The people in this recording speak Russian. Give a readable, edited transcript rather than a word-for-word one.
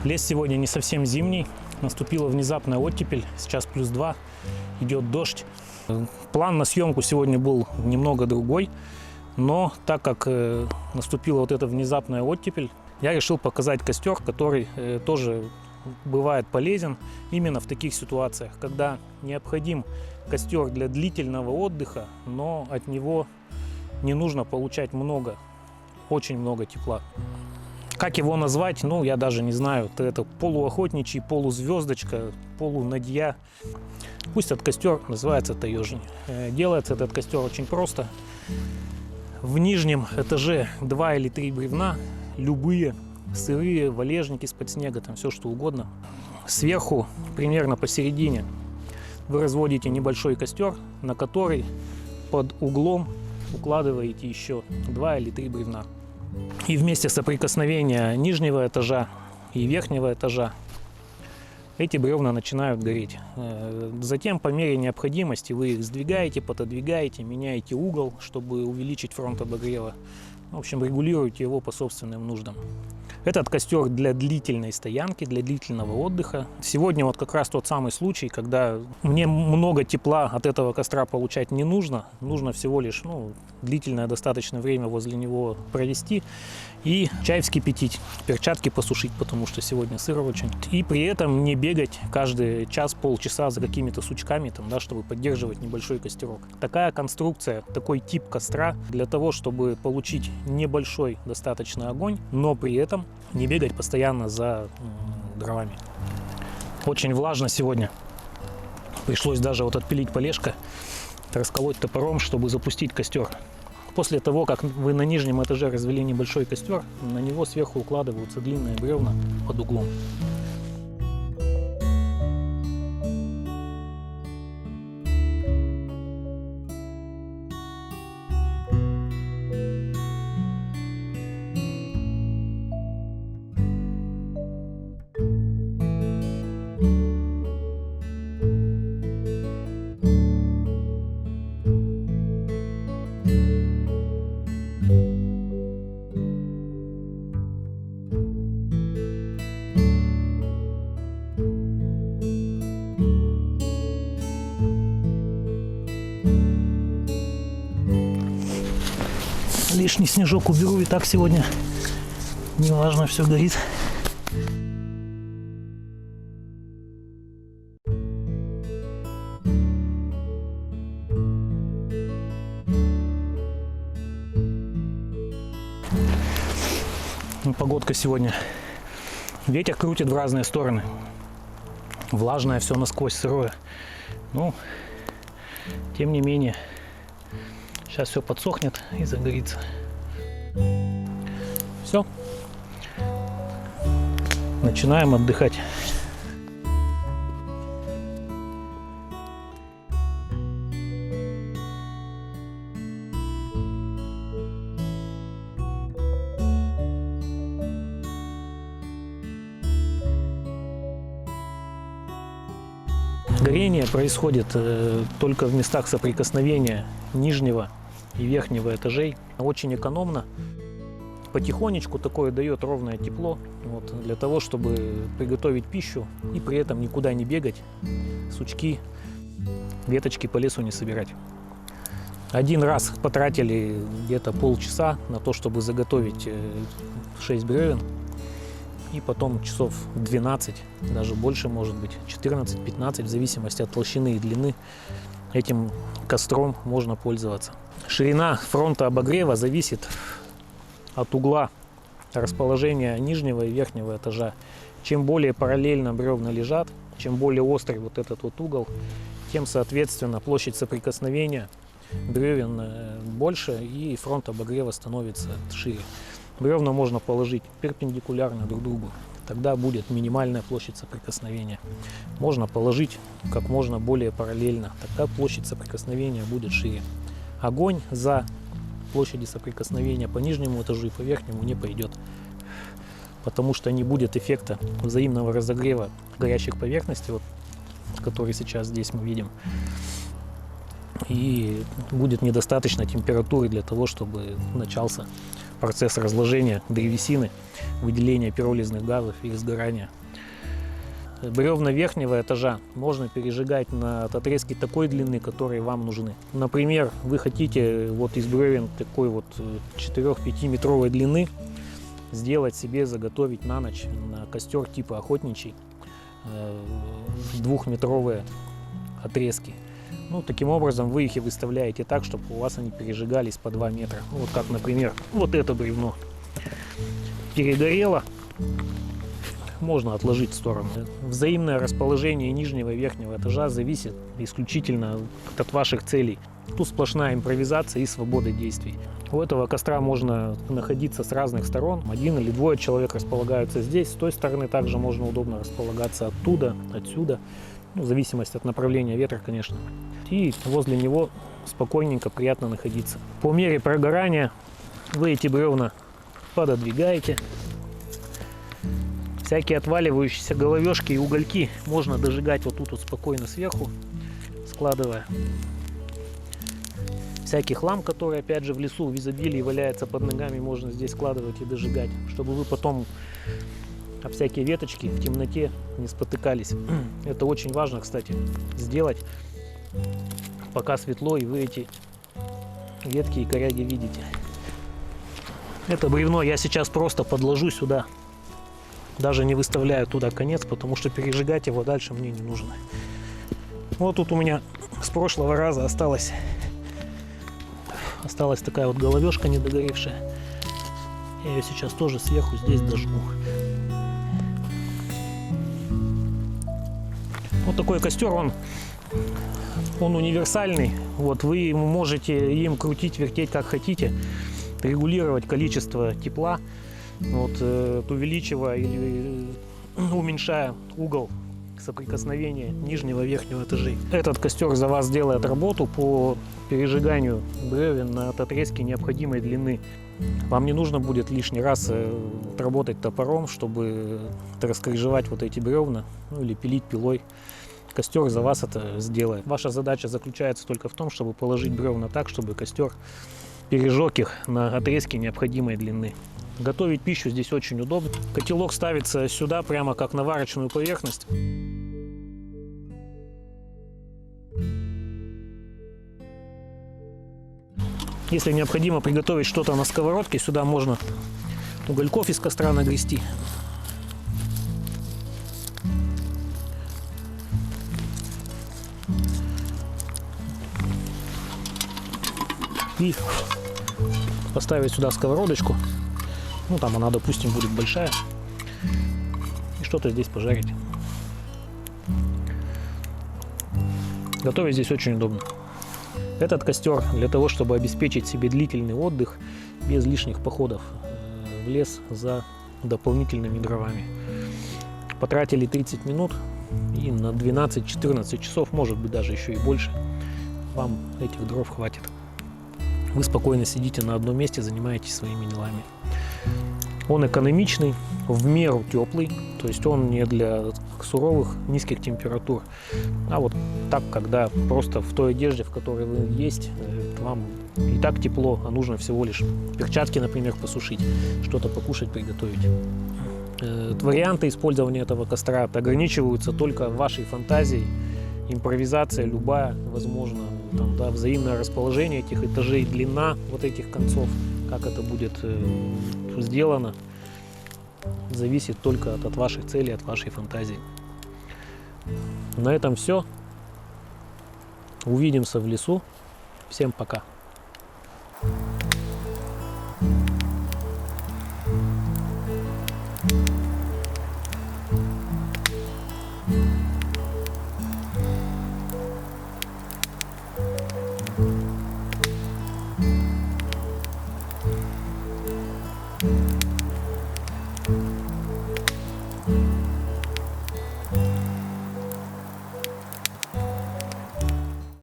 Лес сегодня не совсем зимний, наступила внезапная оттепель, сейчас +2, идет дождь. План на съемку сегодня был немного другой, но так как наступила вот эта внезапная оттепель, я решил показать костер, который тоже бывает полезен именно в таких ситуациях, когда необходим костер для длительного отдыха, но от него не нужно получать много, очень много тепла. Как его назвать, ну, я даже не знаю. Это полуохотничий, полузвездочка, полунадья. Пусть этот костер называется таежень. Делается этот костер очень просто. В нижнем этаже 2 или 3 бревна, любые, сырые, валежники из-под снега, там все что угодно. Сверху, примерно посередине, вы разводите небольшой костер, на который под углом укладываете еще 2 или 3 бревна. И вместе соприкосновения нижнего этажа и верхнего этажа эти бревна начинают гореть. Затем, по мере необходимости, вы их сдвигаете, пододвигаете, меняете угол, чтобы увеличить фронт обогрева. В общем, регулируете его по собственным нуждам. Этот костер для длительной стоянки, для длительного отдыха. Сегодня вот как раз тот самый случай, когда мне много тепла от этого костра получать не нужно. Нужно всего лишь длительное достаточно время возле него провести и чай вскипятить, перчатки посушить, потому что сегодня сыро очень. И при этом не бегать каждый час-полчаса за какими-то сучками, чтобы поддерживать небольшой костерок. Такая конструкция, такой тип костра для того, чтобы получить небольшой достаточно огонь, но при этом не бегать постоянно за дровами. Очень влажно сегодня. Пришлось даже отпилить полежка, расколоть топором, чтобы запустить костер. После того, как вы на нижнем этаже развели небольшой костер, на него сверху укладываются длинные бревна под углом. Лишний снежок уберу, и так сегодня неважно, все горит. Погодка сегодня. Ветер крутит в разные стороны. Влажное все насквозь, сырое. Но, тем не менее, сейчас все подсохнет и загорится. Все. Начинаем отдыхать. Горение происходит только в местах соприкосновения нижнего и верхнего этажей. Очень экономно. Потихонечку такое дает ровное тепло, для того, чтобы приготовить пищу и при этом никуда не бегать, сучки, веточки по лесу не собирать. Один раз потратили где-то полчаса на то, чтобы заготовить 6 бревен, и потом часов 12, даже больше может быть, 14-15, в зависимости от толщины и длины, этим костром можно пользоваться. Ширина фронта обогрева зависит от угла расположения нижнего и верхнего этажа. Чем более параллельно бревна лежат, чем более острый вот этот вот угол, тем, соответственно, площадь соприкосновения бревен больше и фронт обогрева становится шире. Бревна можно положить перпендикулярно друг другу, тогда будет минимальная площадь соприкосновения. Можно положить как можно более параллельно, тогда площадь соприкосновения будет шире. Огонь за площади соприкосновения по нижнему этажу и по верхнему не пойдет, потому что не будет эффекта взаимного разогрева горячих поверхностей, который сейчас здесь мы видим. И будет недостаточно температуры для того, чтобы начался процесс разложения древесины, выделения пиролизных газов и сгорания. Бревна верхнего этажа можно пережигать на отрезки такой длины, которые вам нужны. Например, вы хотите вот из бревен такой вот 4-5 метровой длины сделать себе, заготовить на ночь на костер типа охотничий 2-метровые отрезки. Ну, таким образом вы их и выставляете так, чтобы у вас они пережигались по 2 метра. Вот как, например, вот это бревно перегорело, можно отложить в сторону. Взаимное расположение нижнего и верхнего этажа зависит исключительно от ваших целей. Тут сплошная импровизация и свобода действий. У этого костра можно находиться с разных сторон. 1 или 2 человек располагаются здесь, с той стороны также можно удобно располагаться оттуда, отсюда. Ну, в зависимости от направления ветра, конечно. И возле него спокойненько, приятно находиться. По мере прогорания вы эти бревна пододвигаете. Всякие отваливающиеся головешки и угольки можно дожигать вот тут вот спокойно сверху, складывая. Всякий хлам, который опять же в лесу в изобилии валяется под ногами, можно здесь складывать и дожигать, чтобы вы потом об всякие веточки в темноте не спотыкались. Это очень важно, кстати, сделать, пока светло и вы эти ветки и коряги видите. Это бревно я сейчас просто подложу сюда. Даже не выставляю туда конец, потому что пережигать его дальше мне не нужно. Вот тут у меня с прошлого раза осталась такая вот головешка недогоревшая. Я ее сейчас тоже сверху здесь дожгу. Вот такой костер, он универсальный. Вот вы можете им крутить, вертеть как хотите, регулировать количество тепла. Вот, увеличивая или уменьшая угол соприкосновения нижнего и верхнего этажей. Этот костер за вас делает работу по пережиганию бревен на отрезке необходимой длины. Вам не нужно будет лишний раз работать топором, чтобы раскрыжевать вот эти бревна, ну, или пилить пилой. Костер за вас это сделает. Ваша задача заключается только в том, чтобы положить бревна так, чтобы костер пережег их на отрезке необходимой длины. Готовить пищу здесь очень удобно. Котелок ставится сюда прямо как на варочную поверхность. Если необходимо приготовить что-то на сковородке, сюда можно угольков из костра нагрести. И поставить сюда сковородочку. Ну, там она, допустим, будет большая. И что-то здесь пожарить. Готовить здесь очень удобно. Этот костер для того, чтобы обеспечить себе длительный отдых без лишних походов в лес за дополнительными дровами. Потратили 30 минут и на 12-14 часов, может быть даже еще и больше, вам этих дров хватит. Вы спокойно сидите на одном месте, занимаетесь своими делами. Он экономичный, в меру теплый, то есть он не для суровых, низких температур, а вот так, когда просто в той одежде, в которой вы есть, вам и так тепло, а нужно всего лишь перчатки, например, посушить, что-то покушать, приготовить. Варианты использования этого костра ограничиваются только вашей фантазией, импровизация любая возможна, там, да, взаимное расположение этих этажей, длина вот этих концов, как это будет сделано, зависит только от ваших целей, от вашей фантазии. На этом все. Увидимся в лесу. Всем пока.